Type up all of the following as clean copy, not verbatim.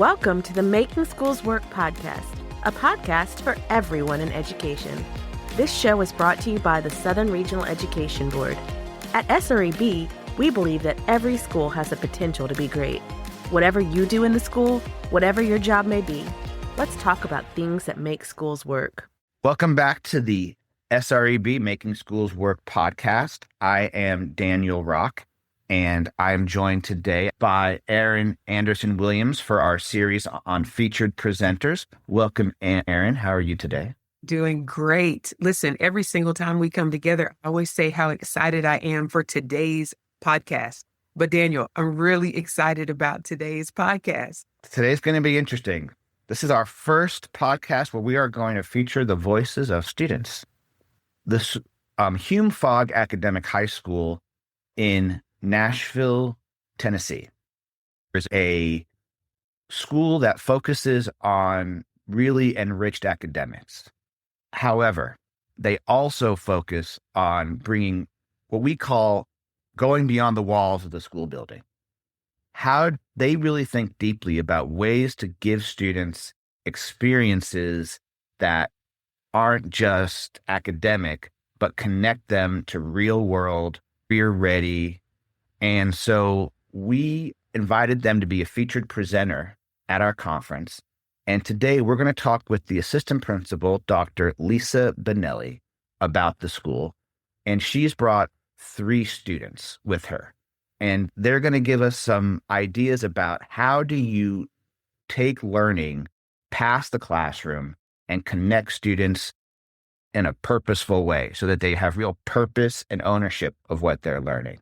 Welcome to the Making Schools Work podcast, a podcast for everyone in education. This show is brought to you by the Southern Regional Education Board. At SREB, we believe that every school has the potential to be great. Whatever you do in the school, whatever your job may be, let's talk about things that make schools work. Welcome back to the SREB Making Schools Work podcast. I am Daniel Rock, and I'm joined today by Aaron Anderson-Williams for our series on featured presenters. Welcome, Aaron. How are you today? Doing great. Listen, every single time we come together, I always say how excited I am for today's podcast. But Daniel, I'm really excited about today's podcast. Today's going to be interesting. This is our first podcast where we are going to feature the voices of students. This Hume-Fogg Academic High School in Nashville, Tennessee. There's a school that focuses on really enriched academics. However, they also focus on bringing what we call going beyond the walls of the school building. How they really think deeply about ways to give students experiences that aren't just academic, but connect them to real world, career-ready. And so we invited them to be a featured presenter at our conference. And today we're going to talk with the assistant principal, Dr. Lisa Bonelli, about the school. And she's brought 3 students with her. And they're going to give us some ideas about how do you take learning past the classroom and connect students in a purposeful way so that they have real purpose and ownership of what they're learning.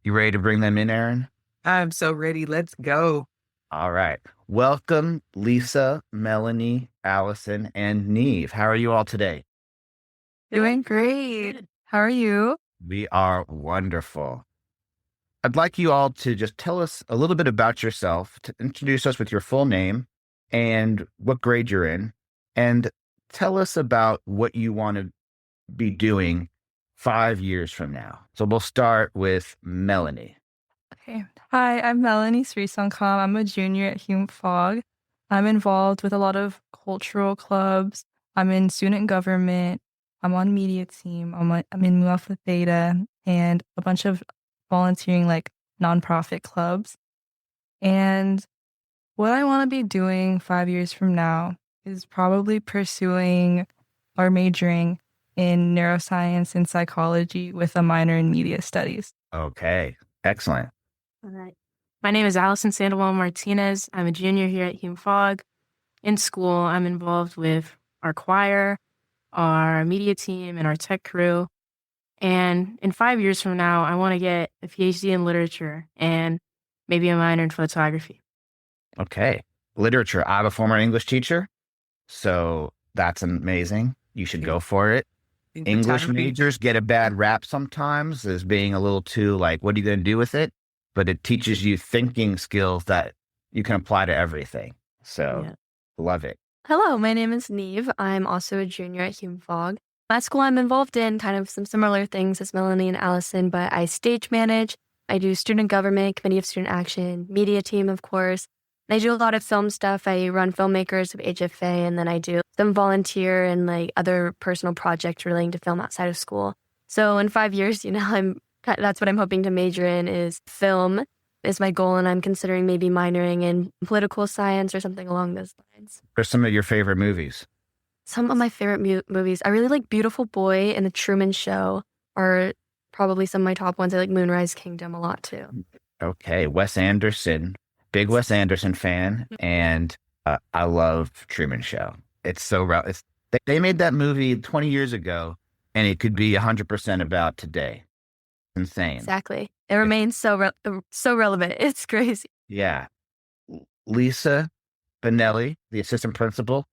You ready to bring them in, Aaron? I'm so ready. Let's go. All right. Welcome, Lisa, Melanie, Allison, and Niamh. How are you all today? Doing great. How are you? We are wonderful. I'd like you all to just tell us a little bit about yourself, to introduce us with your full name and what grade you're in, and tell us about what you want to be doing 5 years from now. So we'll start with Melanie. Okay. Hi, I'm Melanie Srisankam. I'm a junior at Hume-Fogg. I'm involved with a lot of cultural clubs. I'm in student government. I'm on media team. I'm in Mu Alpha Theta and a bunch of volunteering like nonprofit clubs. And what I want to be doing 5 years from now is probably pursuing or majoring in neuroscience and psychology with a minor in media studies. Okay, excellent. All right. My name is Allison Sandoval Martinez. I'm a junior here at Hume-Fogg. In school, I'm involved with our choir, our media team, and our tech crew. And in 5 years from now, I want to get a PhD in literature and maybe a minor in photography. Okay. Literature. I have a former English teacher, so that's amazing. You should go for it. English majors get a bad rap sometimes as being a little too like, what are you going to do with it? But it teaches you thinking skills that you can apply to everything. So Love it. Hello, my name is Niamh. I'm also a junior at Hume-Fogg. At school, I'm involved in kind of some similar things as Melanie and Allison, but I stage manage. I do student government, committee of student action, media team, of course. And I do a lot of film stuff. I run filmmakers of HFA, and then I do some volunteer and like other personal projects relating to film outside of school. So in 5 years, that's what I'm hoping to major in is film is my goal, and I'm considering maybe minoring in political science or something along those lines. What are some of your favorite movies? Some of my favorite movies, I really like Beautiful Boy and The Truman Show are probably some of my top ones. I like Moonrise Kingdom a lot too. Okay, Wes Anderson, big Wes Anderson fan, and I love Truman Show. It's so they made that movie 20 years ago, and it could be 100% about today. Insane. Exactly. It remains so relevant. It's crazy. Yeah. Lisa Bonelli, the assistant principal,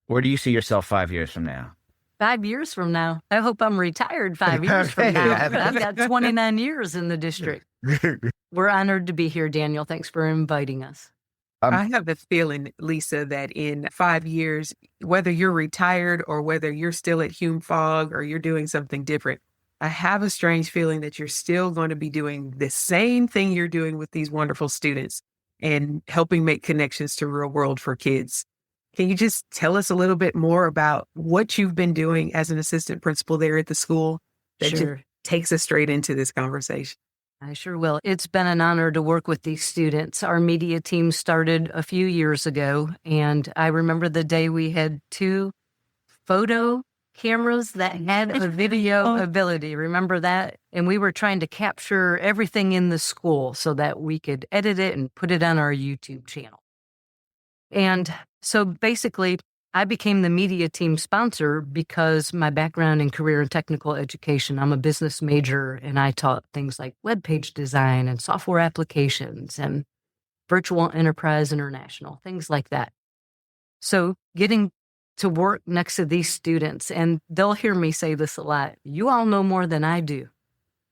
where do you see yourself 5 years from now? 5 years from now. I hope I'm retired 5 years from now. I've got 29 years in the district. We're honored to be here, Daniel. Thanks for inviting us. I have a feeling, Lisa, that in 5 years, whether you're retired or whether you're still at Hume-Fogg or you're doing something different, I have a strange feeling that you're still going to be doing the same thing you're doing with these wonderful students. and helping make connections to real world for kids. Can you just tell us a little bit more about what you've been doing as an assistant principal there at the school that Sure. just takes us straight into this conversation? I sure will. It's been an honor to work with these students. Our media team started a few years ago, and I remember the day we had 2 photo cameras that had a video ability. Remember that? And we were trying to capture everything in the school so that we could edit it and put it on our YouTube channel. And so basically, I became the media team sponsor because my background in career and technical education, I'm a business major, and I taught things like web page design and software applications and virtual enterprise international, things like that. So getting to work next to these students, and they'll hear me say this a lot, you all know more than I do.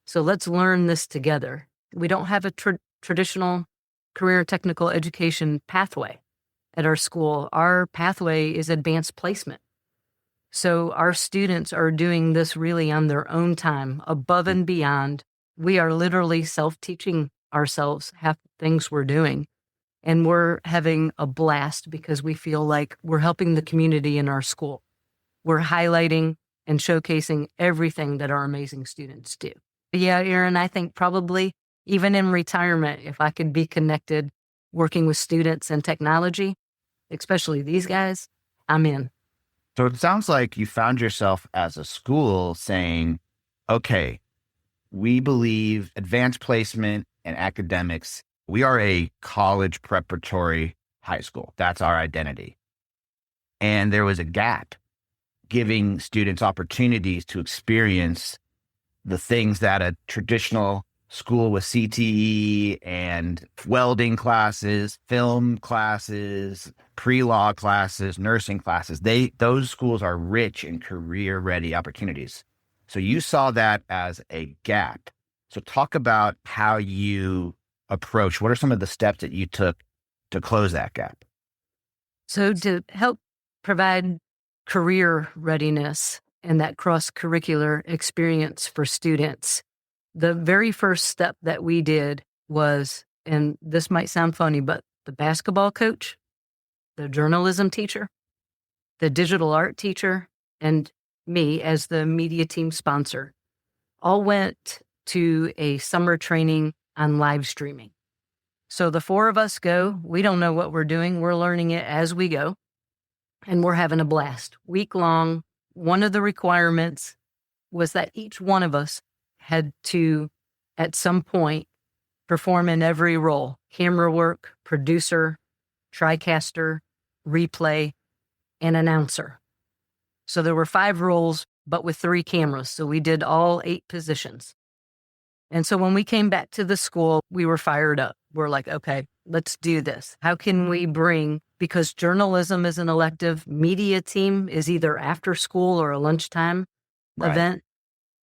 So let's learn this together. We don't have a traditional career and technical education pathway at our school. Our pathway is advanced placement. So our students are doing this really on their own time, above and beyond. We are literally self-teaching ourselves half the things we're doing. And we're having a blast because we feel like we're helping the community in our school. We're highlighting and showcasing everything that our amazing students do. But yeah, Erin, I think probably even in retirement, if I could be connected working with students and technology, especially these guys, I'm in. So it sounds like you found yourself as a school saying, okay, we believe advanced placement and academics, we are a college preparatory high school. That's our identity. And there was a gap giving students opportunities to experience the things that a traditional school with CTE and welding classes, film classes, pre-law classes, nursing classes, those schools are rich in career-ready opportunities. So you saw that as a gap. So talk about how you approach. What are some of the steps that you took to close that gap? So to help provide career readiness and that cross-curricular experience for students, the very first step that we did was, and this might sound funny, but the basketball coach, the journalism teacher, the digital art teacher, and me as the media team sponsor all went to a summer training on live streaming. So the 4 of us go, we don't know what we're doing. We're learning it as we go, and we're having a blast. Week long, one of the requirements was that each one of us had to, at some point, perform in every role: camera work, producer, TriCaster, replay, and announcer. So there were 5 roles, but with 3 cameras. So we did all 8 positions. And so when we came back to the school, we were fired up. We're like, okay, let's do this. How can we bring, because journalism is an elective, media team is either after school or a lunchtime event.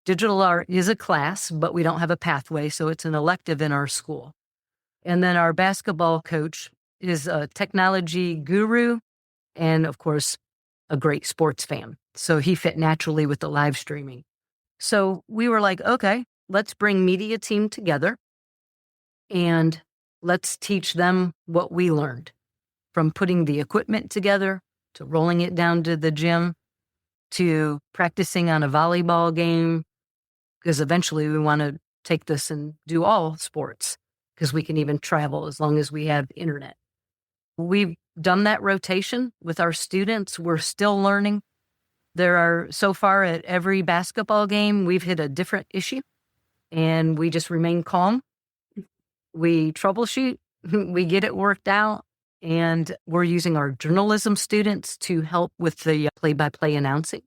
Digital art is a class, but we don't have a pathway, so it's an elective in our school. And then our basketball coach is a technology guru and, of course, a great sports fan. So he fit naturally with the live streaming. So we were like, okay, let's bring media team together and let's teach them what we learned, from putting the equipment together to rolling it down to the gym to practicing on a volleyball game, because eventually we want to take this and do all sports because we can even travel as long as we have internet. We've done that rotation with our students. We're still learning. There are, so far at every basketball game, we've hit a different issue and we just remain calm. We troubleshoot, we get it worked out, and we're using our journalism students to help with the play-by-play announcing.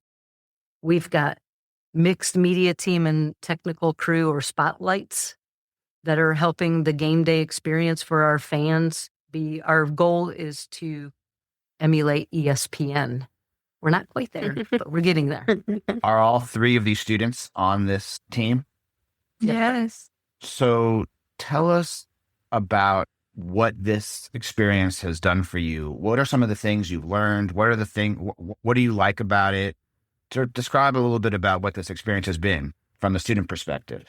We've got mixed media team and technical crew or spotlights that are helping the game day experience for our fans. Our goal is to emulate ESPN. We're not quite there, but we're getting there. Are all 3 of these students on this team? Yes. So tell us about what this experience has done for you. What are some of the things you've learned? What do you like about it? To describe a little bit about what this experience has been from the student perspective.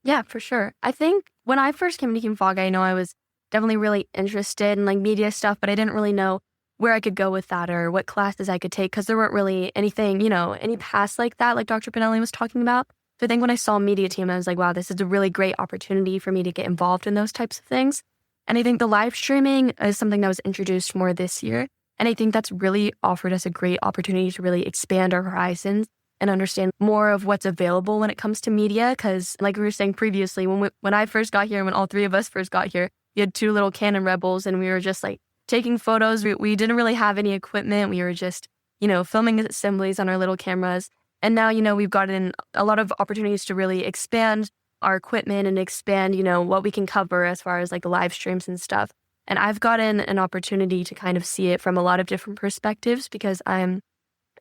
Yeah, for sure. I think when I first came to Hume-Fogg, I know I was definitely really interested in like media stuff, but I didn't really know where I could go with that or what classes I could take because there weren't really anything, any paths like that, like Dr. Bonelli was talking about. So I think when I saw media team, I was like, wow, this is a really great opportunity for me to get involved in those types of things. And I think the live streaming is something that was introduced more this year. And I think that's really offered us a great opportunity to really expand our horizons and understand more of what's available when it comes to media. Because like we were saying previously, when I first got here, when all three of us first got here, we had two little Canon Rebels and we were just like taking photos. We didn't really have any equipment. We were just, filming assemblies on our little cameras. And now, we've gotten a lot of opportunities to really expand our equipment and expand, what we can cover as far as like the live streams and stuff. And I've gotten an opportunity to kind of see it from a lot of different perspectives because I'm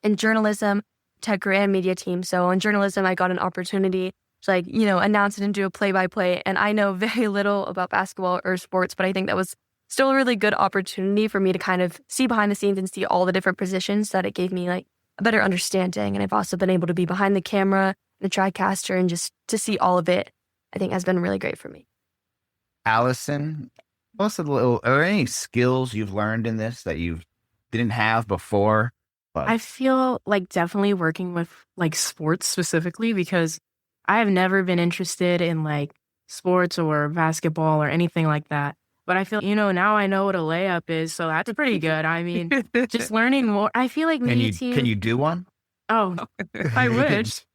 in journalism, tech and media team. So in journalism, I got an opportunity to announce it and do a play-by-play. And I know very little about basketball or sports, but I think that was still a really good opportunity for me to kind of see behind the scenes and see all the different positions that it gave me like a better understanding. And I've also been able to be behind the camera, the TriCaster, and just to see all of it, I think has been really great for me. Allison, tell us a little, are there any skills you've learned in this that you didn't have before? I feel like definitely working with like sports specifically because I have never been interested in like sports or basketball or anything like that. But I feel, now I know what a layup is. So that's pretty good. I mean, just learning more. I feel like media team. Can you do one? Oh, I wish.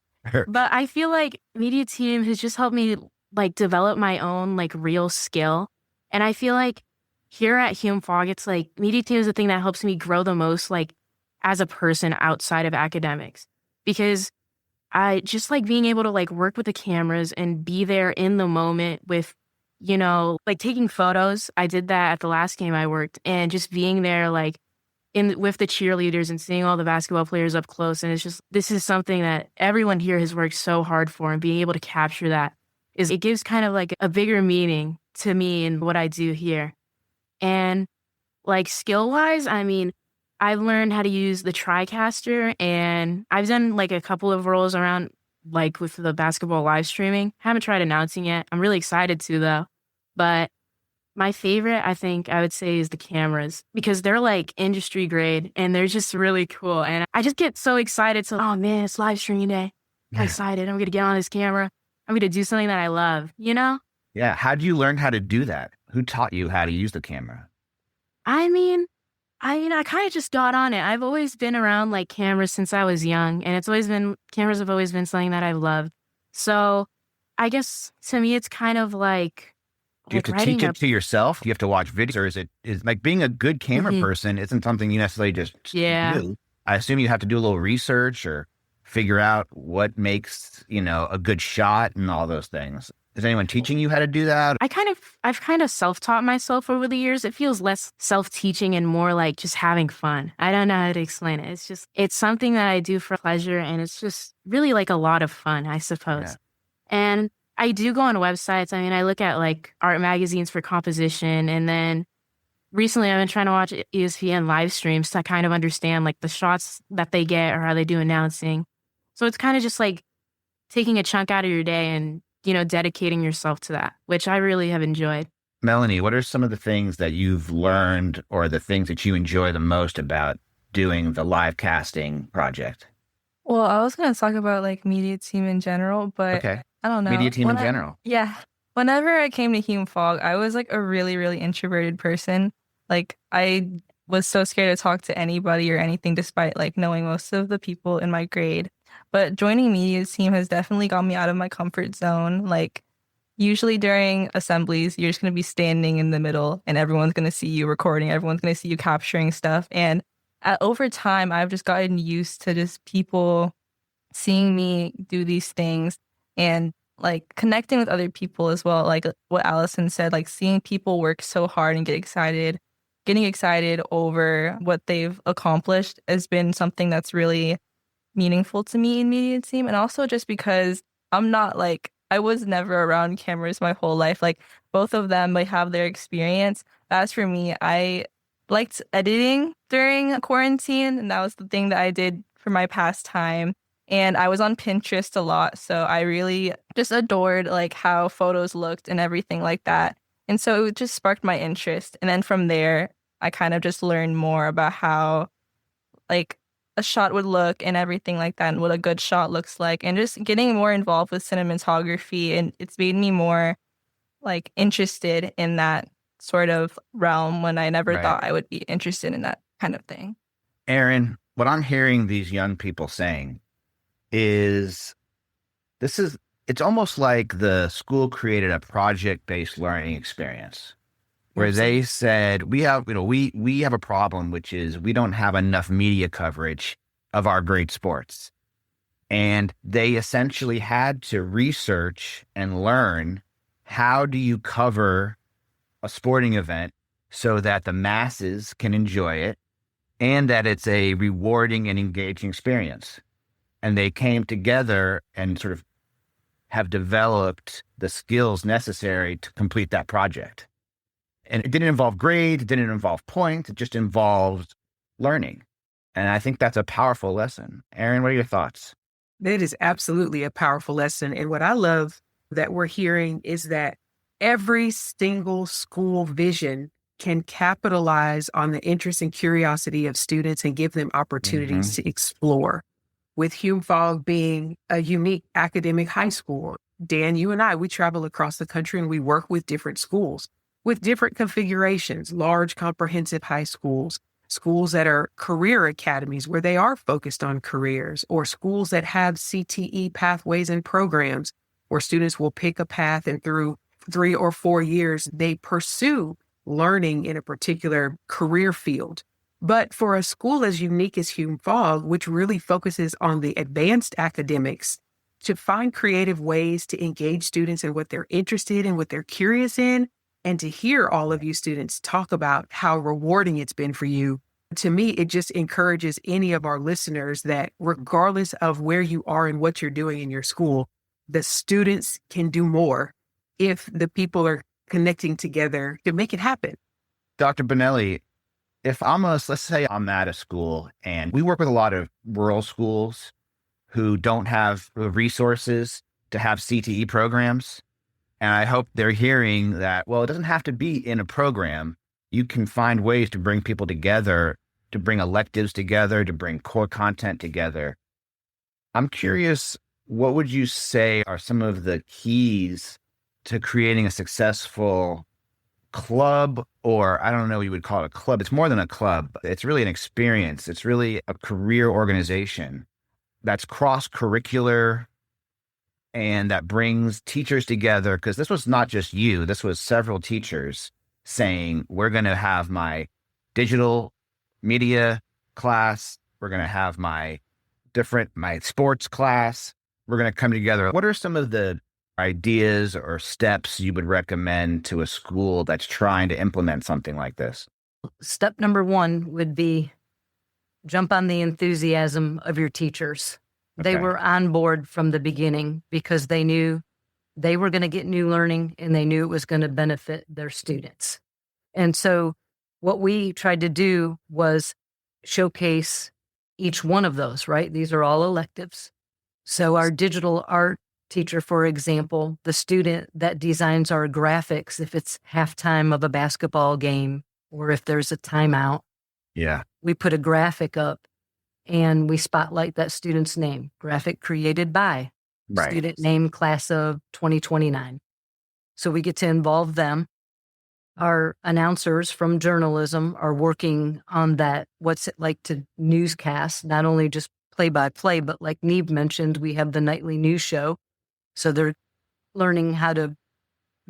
But I feel like media team has just helped me like develop my own like real skill. And I feel like here at Hume-Fogg, it's like media team is the thing that helps me grow the most like as a person outside of academics. Because I just like being able to like work with the cameras and be there in the moment with, like taking photos. I did that at the last game I worked and just being there like with the cheerleaders and seeing all the basketball players up close. And it's just, this is something that everyone here has worked so hard for, and being able to capture that it gives kind of like a bigger meaning to me and what I do here. And like skill wise, I mean, I've learned how to use the TriCaster and I've done like a couple of roles around like with the basketball live streaming. Haven't tried announcing yet. I'm really excited to though. But my favorite, I think I would say, is the cameras because they're like industry grade and they're just really cool. And I just get so excited. So, oh man, it's live streaming day. I'm excited. I'm going to get on this camera. I'm going to do something that I love, Yeah. How did you learn how to do that? Who taught you how to use the camera? I mean, I kind of just got on it. I've always been around like cameras since I was young, and cameras have always been something that I've loved. So I guess to me, it's kind of like, do you have to teach it to yourself? Do you have to watch videos, or is like being a good camera person isn't something you necessarily just do? I assume you have to do a little research or figure out what makes, a good shot and all those things. Is anyone teaching you how to do that? I've kind of self-taught myself over the years. It feels less self-teaching and more like just having fun. I don't know how to explain it. It's something that I do for pleasure, and it's just really like a lot of fun, I suppose. Yeah. And I do go on websites. I mean, I look at like art magazines for composition, and then recently I've been trying to watch ESPN live streams to kind of understand like the shots that they get or how they do announcing. So it's kind of just like taking a chunk out of your day and, dedicating yourself to that, which I really have enjoyed. Melanie, what are some of the things that you've learned or the things that you enjoy the most about doing the live casting project? Well, I was going to talk about like media team in general, but okay. I don't know. Media team in general. Yeah. Whenever I came to Hume-Fogg, I was like a really, really introverted person. Like I was so scared to talk to anybody or anything despite like knowing most of the people in my grade. But joining media team has definitely got me out of my comfort zone. Like usually during assemblies, you're just going to be standing in the middle and everyone's going to see you recording. Everyone's going to see you capturing stuff. And over time, I've just gotten used to just people seeing me do these things and like connecting with other people as well. Like what Allison said, like seeing people work so hard and getting excited over what they've accomplished has been something that's really meaningful to me in media team. And also just because I'm not like, I was never around cameras my whole life. Like both of them, they have their experience. As for me, I liked editing during quarantine, and that was the thing that I did for my pastime. And I was on Pinterest a lot, so I really just adored like how photos looked and everything like that. And so it just sparked my interest. And then from there, I kind of just learned more about how like a shot would look and everything like that and what a good shot looks like, and just getting more involved with cinematography. And it's made me more like interested in that sort of realm when I never Right. thought I would be interested in that kind of thing. Aaron, what I'm hearing these young people saying is it's almost like the school created a project-based learning experience where they said, we have a problem, which is we don't have enough media coverage of our great sports. And they essentially had to research and learn, how do you cover a sporting event so that the masses can enjoy it and that it's a rewarding and engaging experience. And they came together and sort of have developed the skills necessary to complete that project. And it didn't involve grades, it didn't involve points, it just involved learning. And I think that's a powerful lesson. Aaron, what are your thoughts? That is absolutely a powerful lesson. And what I love that we're hearing is that every single school vision can capitalize on the interest and curiosity of students and give them opportunities to explore. With Hume-Fogg being a unique academic high school, Dan, you and I, we travel across the country and we work with different schools with different configurations, large comprehensive high schools, schools that are career academies where they are focused on careers, or schools that have CTE pathways and programs where students will pick a path and through 3 or 4 years, they pursue learning in a particular career field. But for a school as unique as Hume-Fogg, which really focuses on the advanced academics, to find creative ways to engage students in what they're interested in, what they're curious in, and to hear all of you students talk about how rewarding it's been for you, to me, it just encourages any of our listeners that regardless of where you are and what you're doing in your school, the students can do more if the people are connecting together to make it happen. Dr. Bonelli, let's say I'm at a school and we work with a lot of rural schools who don't have the resources to have CTE programs. And I hope they're hearing that, well, it doesn't have to be in a program. You can find ways to bring people together, to bring electives together, to bring core content together. I'm curious, what would you say are some of the keys to creating a successful club, or I don't know what you would call it a club. It's more than a club. It's really an experience. It's really a career organization that's cross-curricular and that brings teachers together. Because this was not just you. This was several teachers saying, we're going to have my digital media class. We're going to have my sports class. We're going to come together. What are some of the ideas or steps you would recommend to a school that's trying to implement something like this? Step number 1 would be jump on the enthusiasm of your teachers. They were on board from the beginning because they knew they were going to get new learning and they knew it was going to benefit their students. And so what we tried to do was showcase each one of those, right? These are all electives. So our digital art teacher, for example, the student that designs our graphics, if it's halftime of a basketball game or if there's a timeout, we put a graphic up and we spotlight that student's name, graphic created by student name, class of 2029. So we get to involve them. Our announcers from journalism are working on that, what's it like to newscast, not only just play-by-play, but like Niamh mentioned, we have the nightly news show. So they're learning how to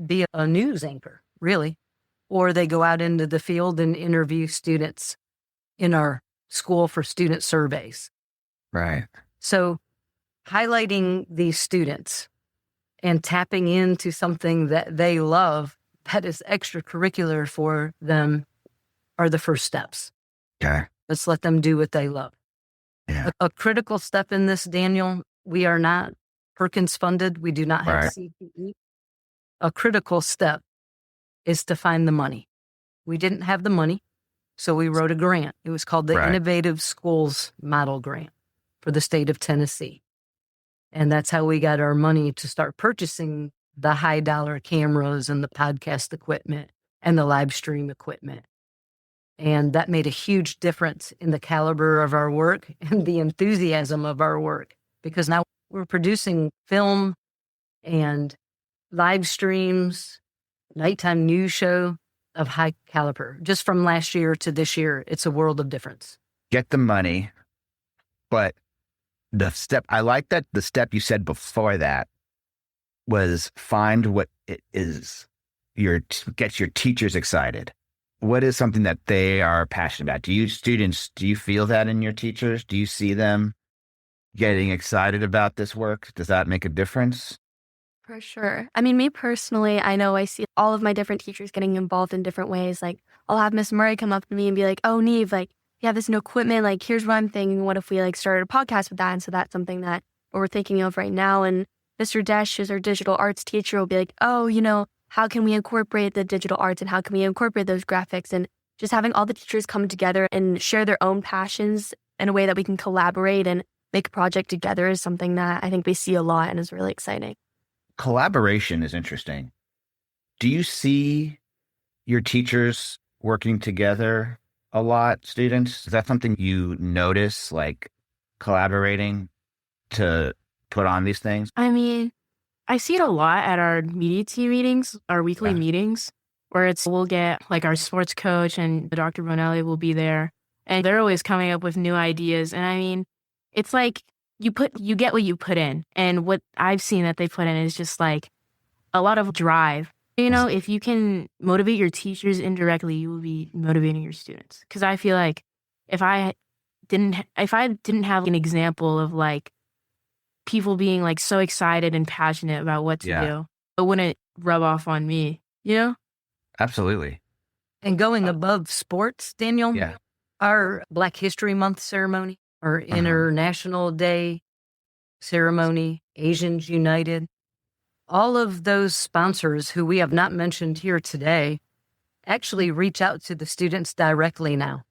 be a news anchor, really. Or they go out into the field and interview students in our school for student surveys. Right. So highlighting these students and tapping into something that they love that is extracurricular for them are the first steps. Okay. Let's let them do what they love. Yeah. A critical step in this, Daniel, we are not Perkins funded. We do not have CTE. A critical step is to find the money. We didn't have the money, so we wrote a grant. It was called the Innovative Schools Model Grant for the state of Tennessee. And that's how we got our money to start purchasing the high dollar cameras and the podcast equipment and the live stream equipment. And that made a huge difference in the caliber of our work and the enthusiasm of our work, because now we're producing film and live streams, nighttime news show of high caliber. Just from last year to this year, it's a world of difference. Get the money, but I like that the step you said before that was find what it is gets your teachers excited. What is something that they are passionate about? Do you feel that in your teachers? Do you see them getting excited about this work? Does that make a difference? For sure. I mean, me personally, I know I see all of my different teachers getting involved in different ways. Like, I'll have Miss Murray come up to me and be like, "Oh, Niamh, like, you have this new equipment. Like, here's what I'm thinking. What if we like started a podcast with that?" And so that's something that we're thinking of right now. And Mr. Desch, who's our digital arts teacher, will be like, "Oh, how can we incorporate the digital arts and how can we incorporate those graphics?" And just having all the teachers come together and share their own passions in a way that we can collaborate and make a project together is something that I think we see a lot and is really exciting. Collaboration is interesting. Do you see your teachers working together a lot, students? Is that something you notice, like collaborating to put on these things? I mean, I see it a lot at our media team meetings, our weekly meetings, where we'll get like our sports coach and Dr. Bonelli will be there, and they're always coming up with new ideas. And I mean, it's like you get what you put in, and what I've seen that they put in is just like a lot of drive. If you can motivate your teachers indirectly, you will be motivating your students. Because I feel like if I didn't have an example of like people being like so excited and passionate about what to do, it wouldn't rub off on me, Absolutely. And going above sports, Daniel, our Black History Month ceremony, our International Day ceremony, Asians United, all of those sponsors who we have not mentioned here today actually reach out to the students directly now.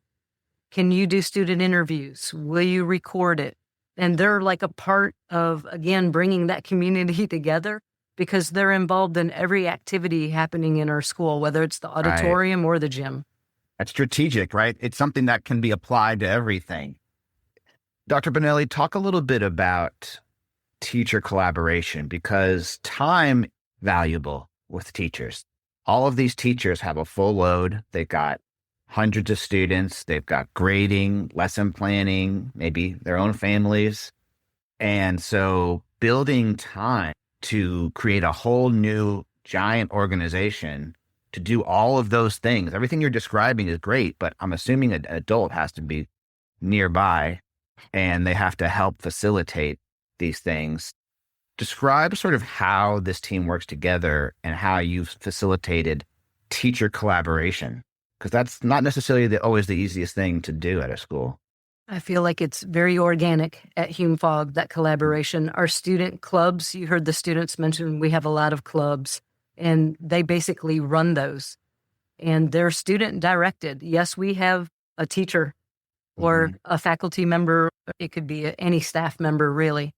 Can you do student interviews? Will you record it? And they're like a part of, again, bringing that community together, because they're involved in every activity happening in our school, whether it's the auditorium or the gym. That's strategic, right? It's something that can be applied to everything. Dr. Bonelli, talk a little bit about teacher collaboration, because time valuable with teachers. All of these teachers have a full load. They've got hundreds of students. They've got grading, lesson planning, maybe their own families. And so building time to create a whole new giant organization to do all of those things. Everything you're describing is great, but I'm assuming an adult has to be nearby and they have to help facilitate these things. Describe sort of how this team works together and how you've facilitated teacher collaboration, because that's not necessarily always the easiest thing to do at a school. I feel like it's very organic at Hume-Fogg, that collaboration. Our student clubs, you heard the students mention, we have a lot of clubs, and they basically run those. And they're student directed. Yes, we have a teacher or a faculty member, it could be any staff member really,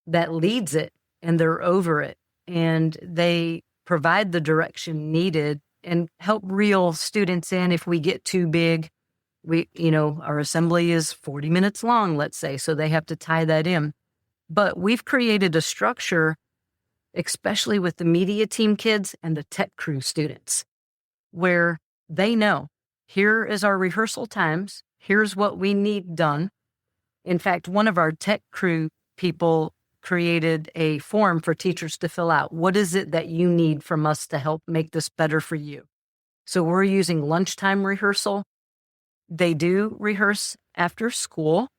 that leads it, and they're over it. And they provide the direction needed and help reel students in if we get too big. Our assembly is 40 minutes long, let's say, so they have to tie that in. But we've created a structure, especially with the media team kids and the tech crew students, where they know, here is our rehearsal times, here's what we need done. In fact, one of our tech crew people created a form for teachers to fill out. What is it that you need from us to help make this better for you? So we're using lunchtime rehearsal. They do rehearse after school,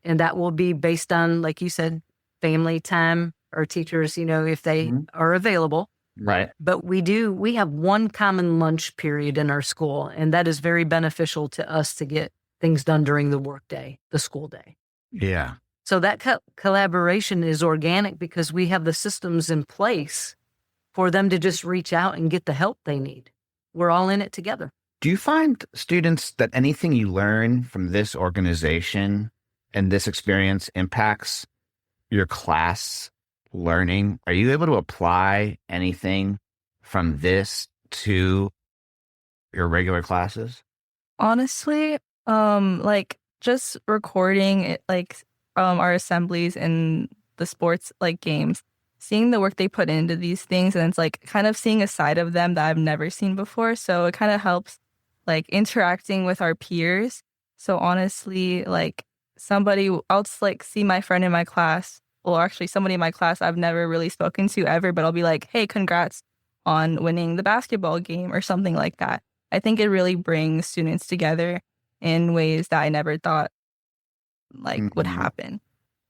and that will be based on, like you said, family time or teachers, if they are available. Right. But we have one common lunch period in our school, and that is very beneficial to us to get things done during the workday, the school day. Yeah. So that collaboration is organic because we have the systems in place for them to just reach out and get the help they need. We're all in it together. Do you find, students, that anything you learn from this organization and this experience impacts your class learning, are you able to apply anything from this to your regular classes? Honestly, like just recording it, like our assemblies and the sports like games, seeing the work they put into these things, and it's like kind of seeing a side of them that I've never seen before. So it kind of helps like interacting with our peers. So honestly, like I'll just like see my friend in my class, or actually somebody in my class I've never really spoken to ever, but I'll be like, hey, congrats on winning the basketball game or something like that. I think it really brings students together in ways that I never thought like would happen.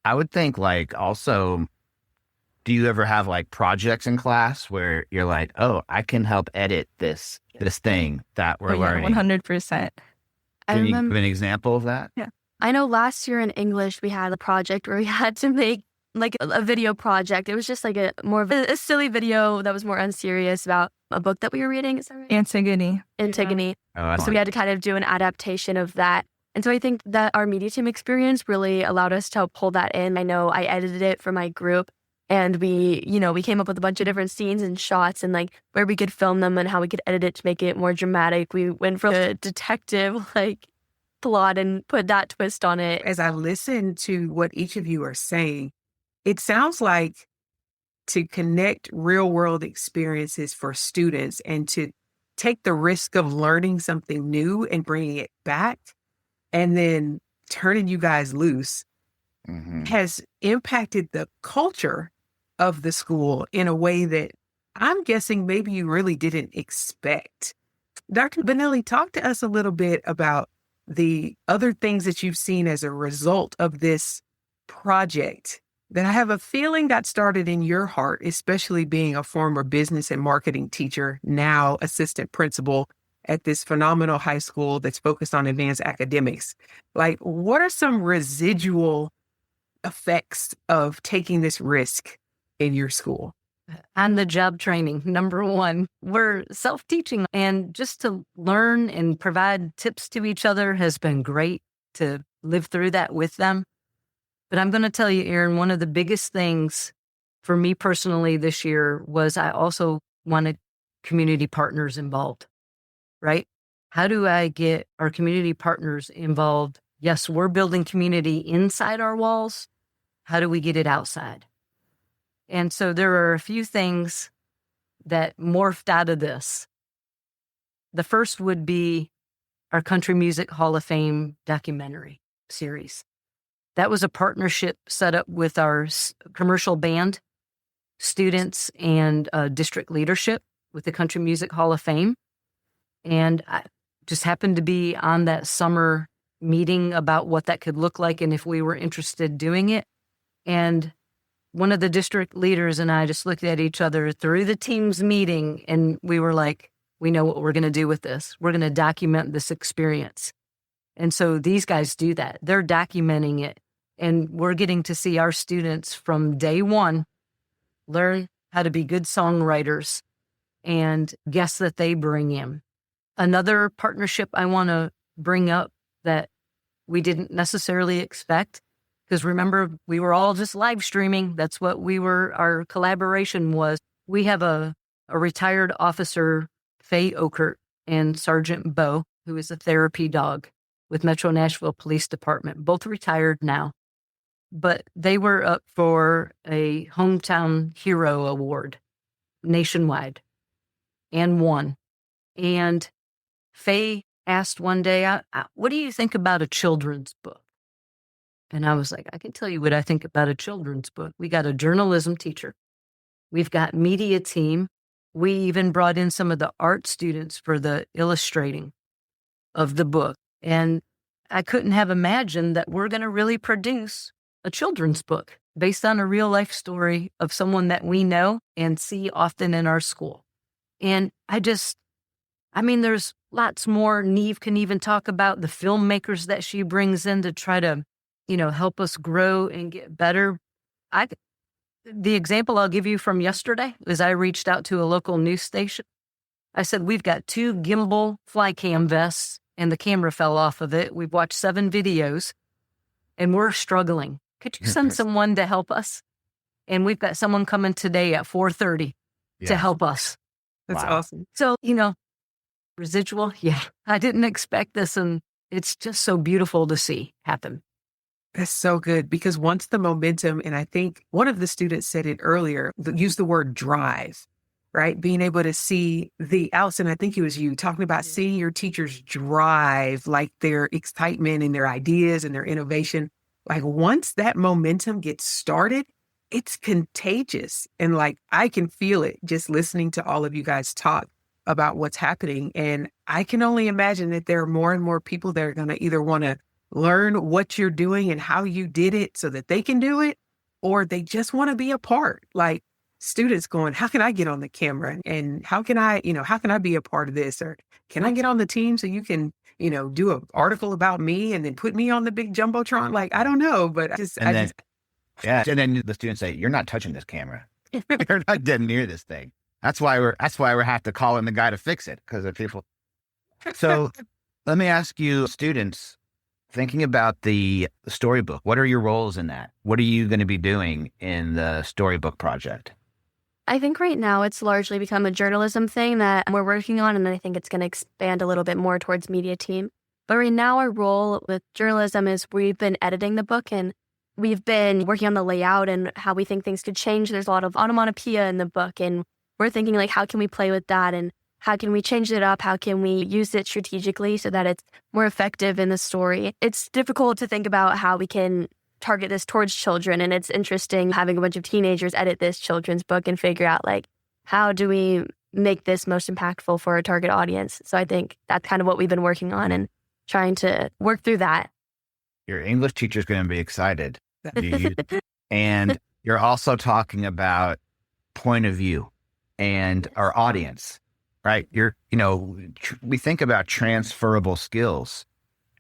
I would think like also, do you ever have like projects in class where you're like, oh, I can help edit this thing that we're learning? 100%. Can you give an example of that? Yeah. I know last year in English, we had a project where we had to make like a video project. It was just like more of a silly video that was more unserious about a book that we were reading. Is that right? Antigone. Oh, So we had to kind of do an adaptation of that. And so I think that our media team experience really allowed us to pull that in. I know I edited it for my group, and we came up with a bunch of different scenes and shots and like where we could film them and how we could edit it to make it more dramatic. We went from a detective like plot and put that twist on it. As I listen to what each of you are saying, it sounds like to connect real world experiences for students and to take the risk of learning something new and bringing it back and then turning you guys loose has impacted the culture of the school in a way that I'm guessing maybe you really didn't expect. Dr. Bonelli, talk to us a little bit about the other things that you've seen as a result of this project that I have a feeling that started in your heart, especially being a former business and marketing teacher, now assistant principal at this phenomenal high school that's focused on advanced academics. Like, what are some residual effects of taking this risk in your school? On the job training, number one, we're self-teaching, and just to learn and provide tips to each other has been great to live through that with them. But I'm going to tell you, Erin, one of the biggest things for me personally this year was I also wanted community partners involved, right? How do I get our community partners involved? Yes, we're building community inside our walls. How do we get it outside? And so there are a few things that morphed out of this. The first would be our Country Music Hall of Fame documentary series. That was a partnership set up with our commercial band students and district leadership with the Country Music Hall of Fame. And I just happened to be on that summer meeting about what that could look like and if we were interested in doing it. And one of the district leaders and I just looked at each other through the team's meeting, and we were like, we know what we're going to do with this. We're going to document this experience. And so these guys do that. They're documenting it. And we're getting to see our students from day one learn how to be good songwriters and guests that they bring in. Another partnership I want to bring up that we didn't necessarily expect, because remember, we were all just live streaming. That's what our collaboration was. We have a retired officer, Faye Okert, and Sergeant Bo, who is a therapy dog with Metro Nashville Police Department, both retired now. But they were up for a Hometown Hero Award nationwide and won. And Faye asked one day, what do you think about a children's book? And I was like, I can tell you what I think about a children's book. We got a journalism teacher. We've got media team. We even brought in some of the art students for the illustrating of the book. And I couldn't have imagined that we're going to really produce a children's book based on a real life story of someone that we know and see often in our school. And there's lots more. Niamh can even talk about the filmmakers that she brings in to try to, help us grow and get better. The example I'll give you from yesterday is I reached out to a local news station. I said, we've got 2 gimbal fly cam vests and the camera fell off of it. We've watched 7 videos and we're struggling. Could you send someone to help us? And we've got someone coming today at 4:30 to help us. That's Wow. awesome. So, residual, I didn't expect this, and it's just so beautiful to see happen. That's so good because once the momentum, and I think one of the students said it earlier, use the word drive, right? Being able to see Allison, I think it was you talking about seeing your teachers drive, like their excitement and their ideas and their innovation. Like once that momentum gets started, it's contagious. And like, I can feel it just listening to all of you guys talk about what's happening. And I can only imagine that there are more and more people that are going to either want to learn what you're doing and how you did it so that they can do it, or they just want to be a part. Like students going, how can I get on the camera? And how can I be a part of this? Or can I get on the team so you can, do an article about me and then put me on the big Jumbotron? Like, I don't know, but And then the students say, "You're not touching this camera. You're not getting near this thing." That's why we have to call in the guy to fix it because of people. So let me ask you, students, thinking about the storybook, what are your roles in that? What are you going to be doing in the storybook project? I think right now it's largely become a journalism thing that we're working on, and I think it's going to expand a little bit more towards media team. But right now our role with journalism is we've been editing the book and we've been working on the layout and how we think things could change. There's a lot of onomatopoeia in the book, and we're thinking like, how can we play with that and how can we change it up? How can we use it strategically so that it's more effective in the story? It's difficult to think about how we can target this towards children. And it's interesting having a bunch of teenagers edit this children's book and figure out like, how do we make this most impactful for our target audience? So I think that's kind of what we've been working on and trying to work through that. Your English teacher's going to be excited. And you're also talking about point of view and our audience, right? We think about transferable skills.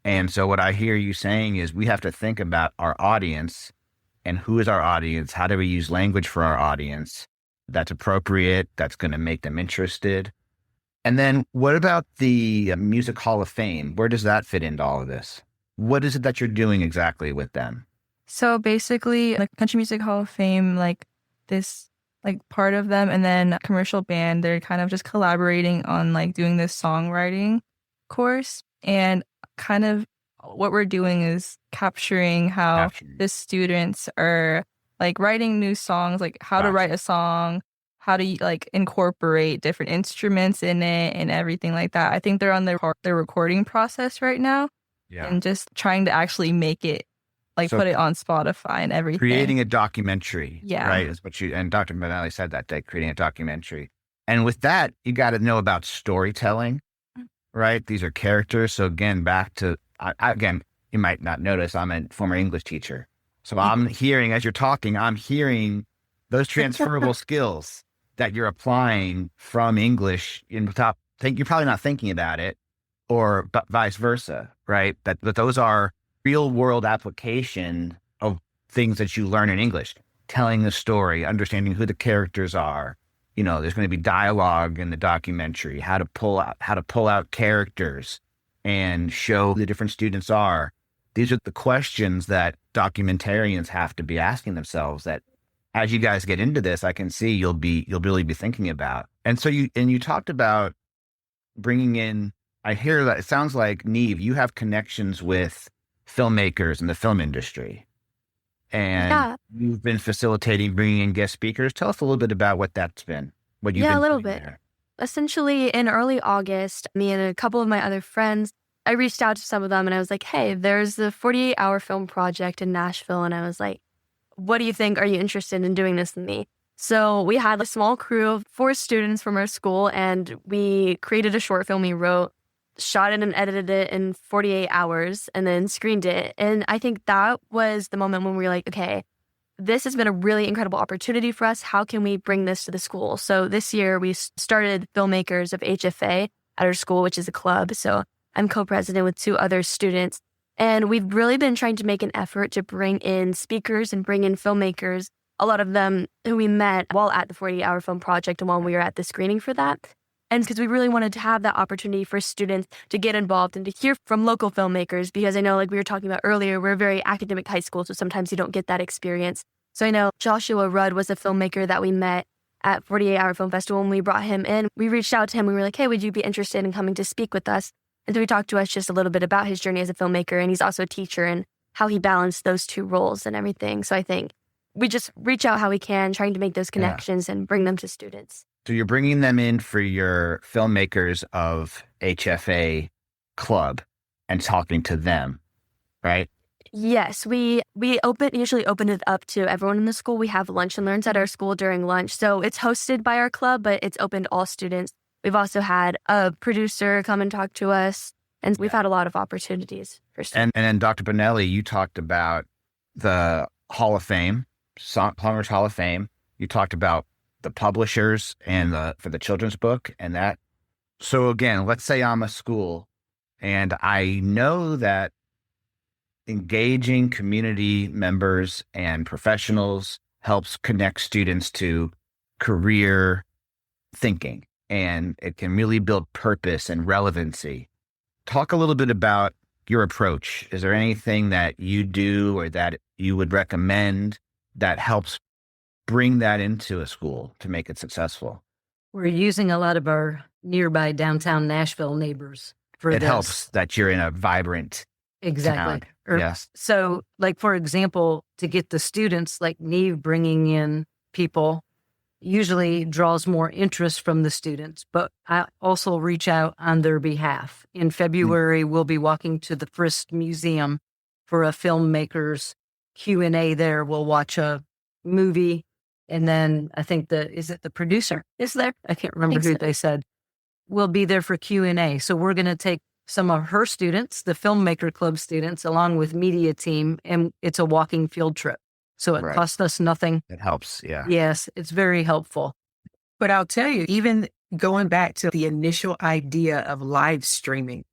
And so what I hear you saying is we have to think about our audience and who is our audience? How do we use language for our audience that's appropriate, that's going to make them interested? And then what about the Music Hall of Fame? Where does that fit into all of this? What is it that you're doing exactly with them? So basically, like Country Music Hall of Fame, like this, like part of them, and then commercial band, they're kind of just collaborating on like doing this songwriting course. And kind of what we're doing is capturing how the students are like writing new songs, like how to write a song, how to like incorporate different instruments in it and everything like that. I think they're on their recording process right now. Yeah. And just trying to actually make it, like put it on Spotify and everything. Creating a documentary, yeah, right? Is what and Dr. Bonelli said that day, creating a documentary. And with that, you got to know about storytelling, right? These are characters. So again, back to, you might not notice, I'm a former English teacher. So I'm hearing, as you're talking, I'm hearing those transferable skills that you're applying from English in the top. You're probably not thinking about it, or vice versa, right? That those are real world application of things that you learn in English, telling the story, understanding who the characters are. There's going to be dialogue in the documentary, how to pull out characters and show who the different students are. These are the questions that documentarians have to be asking themselves, that as you guys get into this, I can see you'll really be thinking about. And so you talked about bringing in, I hear that it sounds like, Niamh, you have connections with filmmakers in the film industry. And you've been facilitating, bringing in guest speakers. Tell us a little bit about what that's been. What you've been a little doing bit. there. Essentially, in early August, me and a couple of my other friends, I reached out to some of them and I was like, hey, there's the 48-hour film project in Nashville. And I was like, what do you think? Are you interested in doing this with me? So we had a small crew of 4 students from our school, and we created a short film we wrote, shot it and edited it in 48 hours, and then screened it. And I think that was the moment when we were like, okay, this has been a really incredible opportunity for us. How can we bring this to the school? So this year we started Filmmakers of HFA at our school, which is a club. So I'm co-president with 2 other students. And we've really been trying to make an effort to bring in speakers and bring in filmmakers, a lot of them who we met while at the 48-hour film project and while we were at the screening for that. And because we really wanted to have that opportunity for students to get involved and to hear from local filmmakers, because I know, like we were talking about earlier, we're a very academic high school, so sometimes you don't get that experience. So I know Joshua Rudd was a filmmaker that we met at 48 Hour Film Festival. When we brought him in, we reached out to him. We were like, hey, would you be interested in coming to speak with us? And so he talked to us just a little bit about his journey as a filmmaker. And he's also a teacher and how he balanced those two roles and everything. So I think we just reach out how we can, trying to make those connections and bring them to students. So you're bringing them in for your Filmmakers of HFA club and talking to them, right? Yes, we usually open it up to everyone in the school. We have lunch and learns at our school during lunch. So it's hosted by our club, but it's open to all students. We've also had a producer come and talk to us, and we've had a lot of opportunities for students. And then Dr. Bonelli, you talked about the Hall of Fame, Songbirds Hall of Fame. You talked about the publishers and for the children's book and that. So again, let's say I'm a school and I know that engaging community members and professionals helps connect students to career thinking, and it can really build purpose and relevancy. Talk a little bit about your approach. Is there anything that you do or that you would recommend that helps bring that into a school to make it successful? We're using a lot of our nearby downtown Nashville neighbors for this. It helps that you're in a vibrant Exactly. town. Yes. So, like, for example, to get the students, like Niamh bringing in people usually draws more interest from the students, but I also reach out on their behalf. In February, we'll be walking to the Frisk Museum for a filmmakers Q&A there. We'll watch a movie, and then I think the producer is there? I can't remember who they said. We'll be there for Q&A. So we're going to take some of her students, the Filmmaker Club students, along with media team, and it's a walking field trip. So it costs us nothing. It helps, yeah. Yes, it's very helpful. But I'll tell you, even going back to the initial idea of live streaming,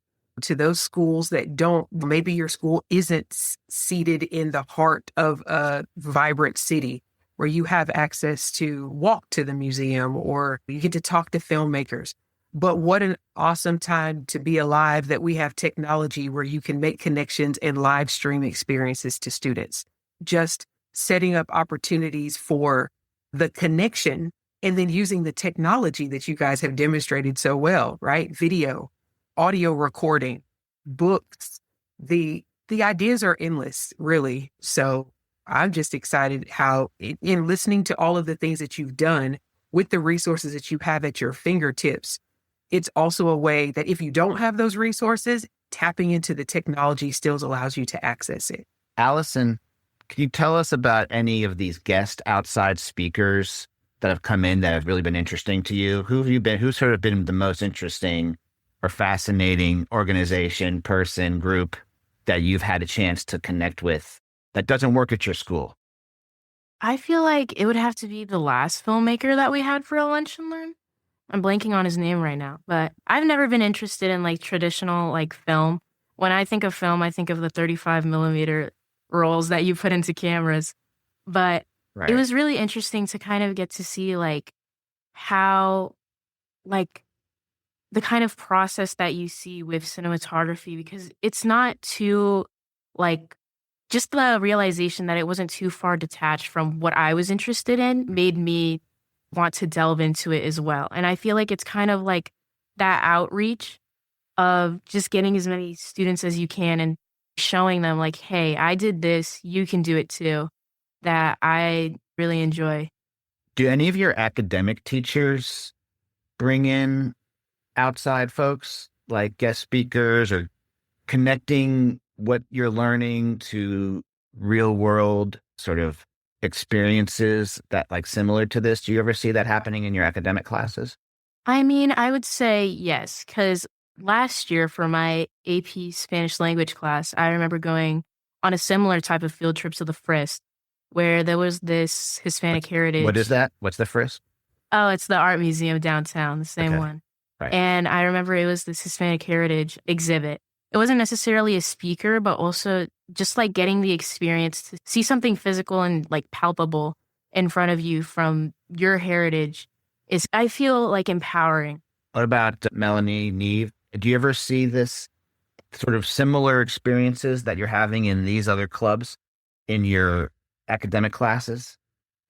to those schools that don't, maybe your school isn't seated in the heart of a vibrant city where you have access to walk to the museum or you get to talk to filmmakers. But what an awesome time to be alive that we have technology where you can make connections and live stream experiences to students. Just setting up opportunities for the connection and then using the technology that you guys have demonstrated so well, right? Video, audio recording, books. The ideas are endless, really. So I'm just excited how in listening to all of the things that you've done with the resources that you have at your fingertips, it's also a way that if you don't have those resources, tapping into the technology still allows you to access it. Allison, can you tell us about any of these guest outside speakers that have come in that have really been interesting to you? Who's sort of been the most interesting or fascinating organization, person, group that you've had a chance to connect with that doesn't work at your school? I feel like it would have to be the last filmmaker that we had for a lunch and learn. I'm blanking on his name right now, but I've never been interested in like traditional like film. When I think of film, I think of the 35 millimeter rolls that you put into cameras. But it was really interesting to kind of get to see like how like the kind of process that you see with cinematography, because it's not too like just the realization that it wasn't too far detached from what I was interested in made me want to delve into it as well. And I feel like it's kind of like that outreach of just getting as many students as you can and showing them like, hey, I did this, you can do it too, that I really enjoy. Do any of your academic teachers bring in outside folks like guest speakers or connecting what you're learning to real world sort of experiences that like similar to this? Do you ever see that happening in your academic classes? I mean, I would say yes, because last year for my AP Spanish language class, I remember going on a similar type of field trip to the Frisk, where there was this Hispanic heritage. What is that? What's the Frisk? Oh, it's the art museum downtown, the same one. Right. And I remember it was this Hispanic heritage exhibit. It wasn't necessarily a speaker, but also just like getting the experience to see something physical and like palpable in front of you from your heritage is, I feel like, empowering. What about Melanie, Niamh? Do you ever see this sort of similar experiences that you're having in these other clubs in your academic classes?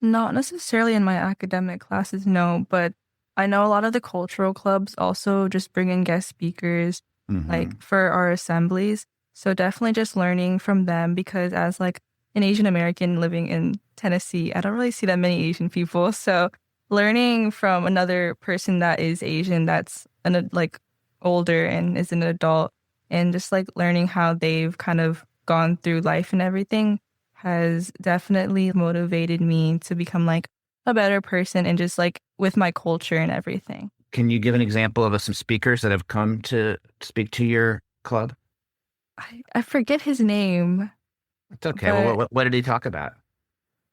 Not necessarily in my academic classes, no, but I know a lot of the cultural clubs also just bring in guest speakers like for our assemblies. So definitely just learning from them, because as like an Asian American living in Tennessee, I don't really see that many Asian people. So learning from another person that is Asian, that's like older and is an adult, and just like learning how they've kind of gone through life and everything has definitely motivated me to become like a better person and just like with my culture and everything. Can you give an example of some speakers that have come to speak to your club? I forget his name. It's okay. Well, what did he talk about?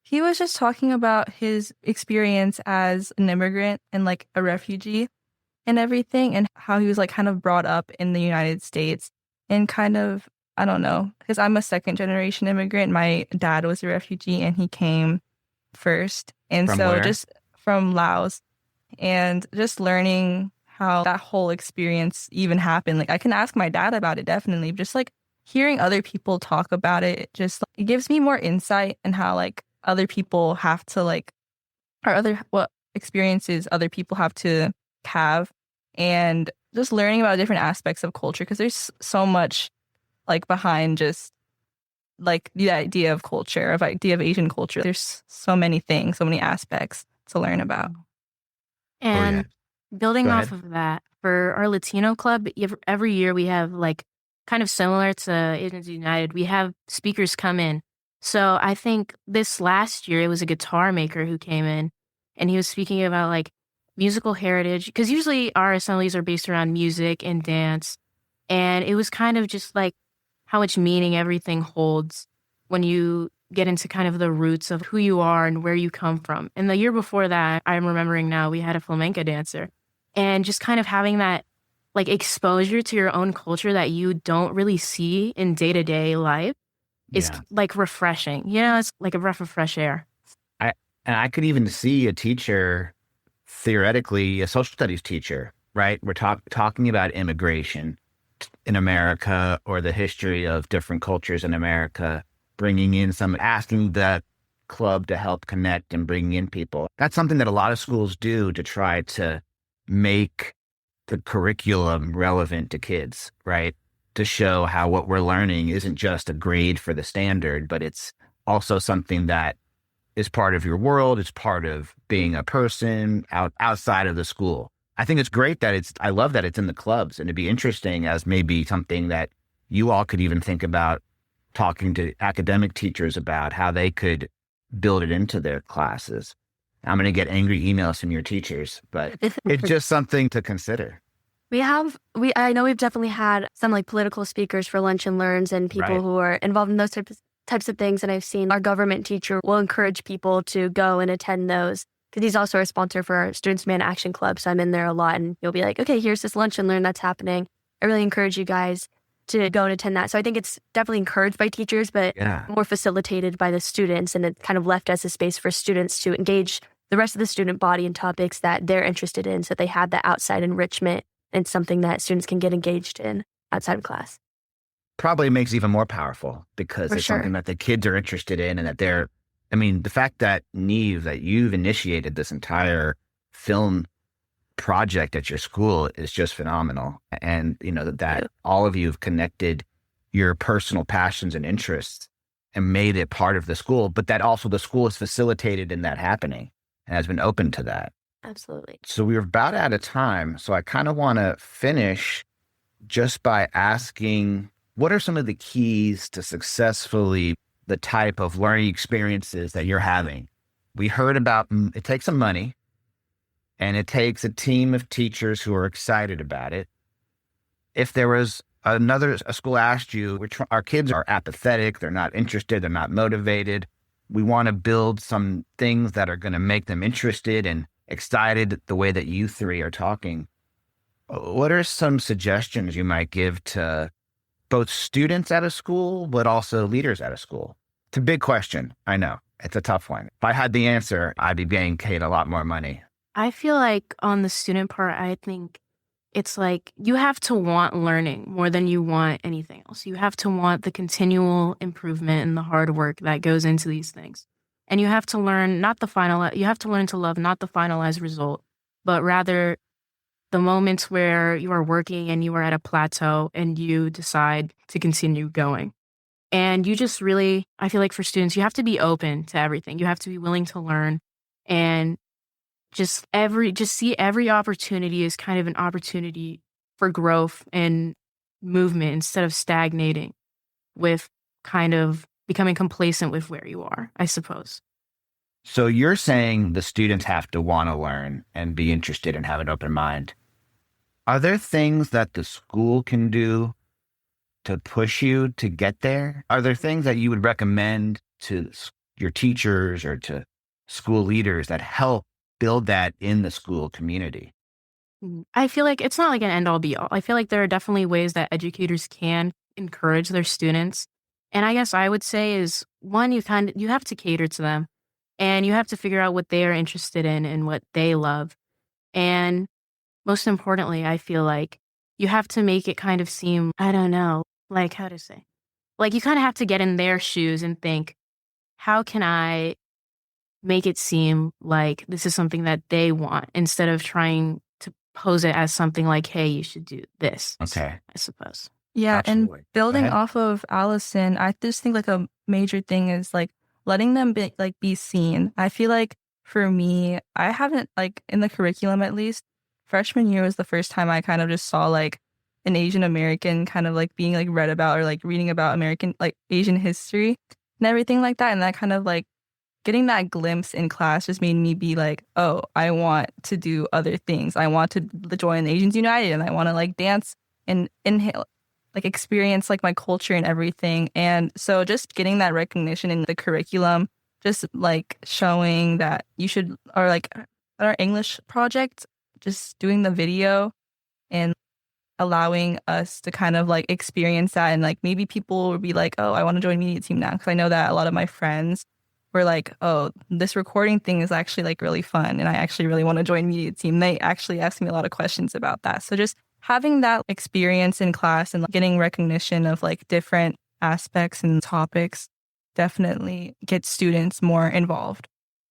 He was just talking about his experience as an immigrant and like a refugee and everything, and how he was like kind of brought up in the United States and kind of, I don't know, because I'm a second generation immigrant. My dad was a refugee and he came first. And From so where? just from Laos, and just learning how that whole experience even happened. Like I can ask my dad about it, definitely. Just like hearing other people talk about it, it gives me more insight in how like other people have to like, or what experiences other people have to have, and just learning about different aspects of culture, because there's so much like behind just like the idea of culture, of idea of Asian culture. There's so many things, so many aspects to learn about. And building Go off ahead. of that, for our Latino club, every year we have like kind of similar to Asians United, we have speakers come in. So I think this last year it was a guitar maker who came in, and he was speaking about like musical heritage, because usually our assemblies are based around music and dance. And it was kind of just like how much meaning everything holds when you get into kind of the roots of who you are and where you come from. And the year before that, I'm remembering now, we had a flamenco dancer, and just kind of having that like exposure to your own culture that you don't really see in day-to-day life is Yeah. like refreshing. You know, it's like a breath of fresh air. I could even see a teacher, theoretically, a social studies teacher, right? We're talking about immigration in America or the history of different cultures in America, bringing in asking the club to help connect and bringing in people. That's something that a lot of schools do to try to make the curriculum relevant to kids, right? To show how what we're learning isn't just a grade for the standard, but it's also something that is part of your world. It's part of being a person outside of the school. I think it's great that I love that it's in the clubs, and it'd be interesting as maybe something that you all could even think about talking to academic teachers about how they could build it into their classes. I'm going to get angry emails from your teachers, but it's just something to consider. I know we've definitely had some like political speakers for lunch and learns and people Right. who are involved in those types of things. And I've seen our government teacher will encourage people to go and attend those, because he's also our sponsor for our Students Demand Action Club. So I'm in there a lot, and he'll be like, okay, here's this lunch and learn that's happening. I really encourage you guys to go and attend that. So I think it's definitely encouraged by teachers, but Yeah. more facilitated by the students. And it's kind of left as a space for students to engage the rest of the student body in topics that they're interested in. So they have that outside enrichment, and something that students can get engaged in outside of class. Probably makes it even more powerful because For it's sure. something that the kids are interested in, and that the fact that Niamh, that you've initiated this entire film project at your school is just phenomenal. And, that all of you have connected your personal passions and interests and made it part of the school, but that also the school is facilitated in that happening and has been open to that. Absolutely. So we're about out of time. So I kind of want to finish just by asking, what are some of the keys to successfully the type of learning experiences that you're having? We heard about it takes some money, and it takes a team of teachers who are excited about it. If there was a school asked you, our kids are apathetic, they're not interested, they're not motivated. We want to build some things that are going to make them interested and excited the way that you three are talking. What are some suggestions you might give to both students at a school, but also leaders at a school? It's a big question. I know. It's a tough one. If I had the answer, I'd be paying Kate a lot more money. I feel like on the student part, I think it's like you have to want learning more than you want anything else. You have to want the continual improvement and the hard work that goes into these things. And you have to learn you have to learn to love not the finalized result, but rather the moments where you are working and you are at a plateau and you decide to continue going. And you just really, I feel like for students, you have to be open to everything. You have to be willing to learn and just see every opportunity as kind of an opportunity for growth and movement instead of stagnating with kind of becoming complacent with where you are, I suppose. So you're saying the students have to want to learn and be interested and have an open mind. Are there things that the school can do to push you to get there? Are there things that you would recommend to your teachers or to school leaders that help build that in the school community? I feel like it's not like an end all be all. I feel like there are definitely ways that educators can encourage their students. And I guess I would say is one, you have to cater to them and you have to figure out what they are interested in and what they love. And most importantly, I feel like you have to make it kind of seem, I don't know, like how to say, like you kind of have to get in their shoes and think, how can I make it seem like this is something that they want instead of trying to pose it as something like, hey, you should do this. Okay. I suppose. Yeah, Absolutely. and building Go ahead. off of Allison, I just think like a major thing is like letting them be seen. I feel like for me, I haven't like in the curriculum at least, freshman year was the first time I kind of just saw like an Asian American kind of like being like read about or like reading about American like Asian history and everything like that. And that kind of like getting that glimpse in class just made me be like, oh, I want to do other things. I want to join Asians United and I want to like dance and inhale, like experience like my culture and everything. And so just getting that recognition in the curriculum, just like showing that you should, or like our English project, just doing the video and allowing us to kind of like experience that. And like maybe people would be like, oh, I want to join media team now. Because I know that a lot of my friends were like, oh, this recording thing is actually like really fun. And I actually really want to join media team. They actually asked me a lot of questions about that. So just having that experience in class and like, getting recognition of like different aspects and topics definitely gets students more involved.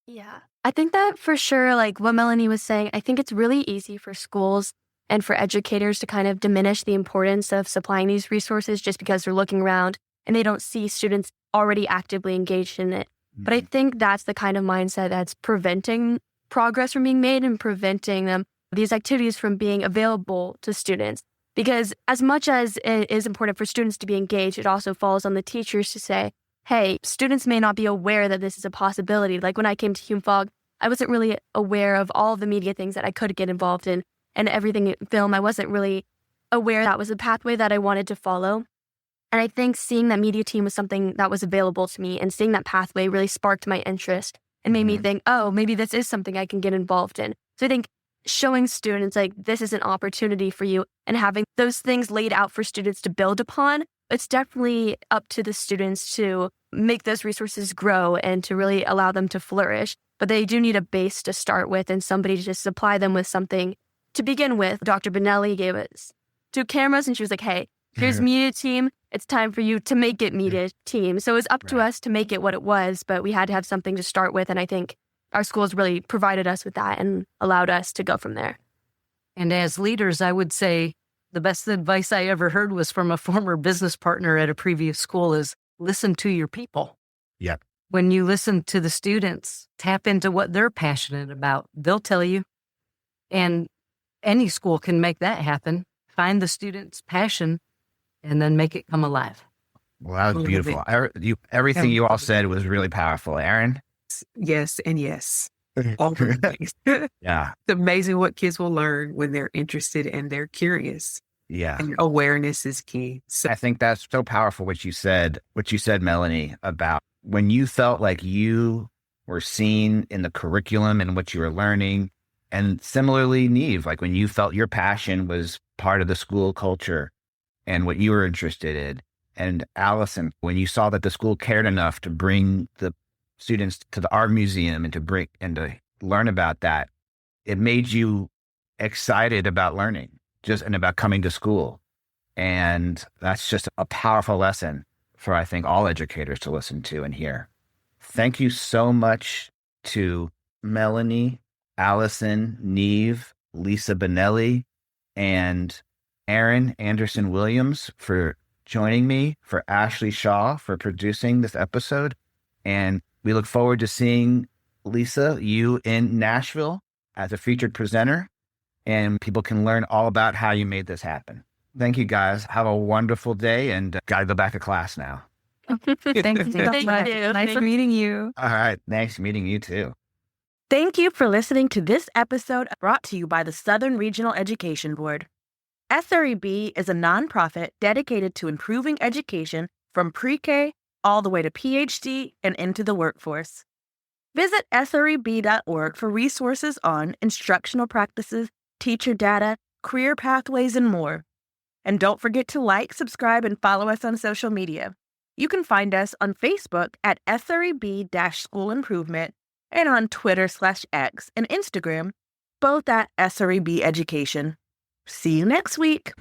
Yeah, I think that for sure, like what Melanie was saying, I think it's really easy for schools and for educators to kind of diminish the importance of supplying these resources just because they're looking around and they don't see students already actively engaged in it. But I think that's the kind of mindset that's preventing progress from being made and preventing these activities from being available to students. Because as much as it is important for students to be engaged, it also falls on the teachers to say, hey, students may not be aware that this is a possibility. Like when I came to Hume-Fogg, I wasn't really aware of all of the media things that I could get involved in and everything in film. I wasn't really aware that was a pathway that I wanted to follow. And I think seeing that media team was something that was available to me and seeing that pathway really sparked my interest and made me think, oh, maybe this is something I can get involved in. So I think showing students like this is an opportunity for you and having those things laid out for students to build upon, it's definitely up to the students to make those resources grow and to really allow them to flourish. But they do need a base to start with and somebody to just supply them with something to begin with. Dr. Bonelli gave us 2 cameras and she was like, hey, here's media team. It's time for you to make it media team. So it was up to us to make it what it was, but we had to have something to start with. And I think our schools really provided us with that and allowed us to go from there. And as leaders, I would say the best advice I ever heard was from a former business partner at a previous school is listen to your people. Yep. When you listen to the students, tap into what they're passionate about. They'll tell you. And any school can make that happen. Find the student's passion and then make it come alive. Well, that was beautiful. Everything you all said was really powerful. Aaron? Yes and yes. All the things. Yeah. It's amazing what kids will learn when they're interested and they're curious. Yeah. And awareness is key. So I think that's so powerful what you said, Melanie, about when you felt like you were seen in the curriculum and what you were learning. And similarly, Niamh, like when you felt your passion was part of the school culture and what you were interested in. And Allison, when you saw that the school cared enough to bring the students to the art museum and to learn about that, it made you excited about learning and about coming to school. And that's just a powerful lesson for, I think, all educators to listen to and hear. Thank you so much to Melanie, Allison, Niamh, Lisa Bonelli, and Aaron Anderson Williams for joining me, for Ashley Shaw for producing this episode. And we look forward to seeing Lisa, you in Nashville as a featured presenter, and people can learn all about how you made this happen. Thank you guys. Have a wonderful day, and got to go back to class now. Thank you so Thank much. you. Nice meeting you. All right. Nice meeting you too. Thank you for listening to this episode brought to you by the Southern Regional Education Board. SREB is a nonprofit dedicated to improving education from pre-K all the way to PhD and into the workforce. Visit sreb.org for resources on instructional practices, teacher data, career pathways, and more. And don't forget to like, subscribe, and follow us on social media. You can find us on Facebook at SREB-School Improvement and on Twitter/X and Instagram, both at SREB Education. See you next week.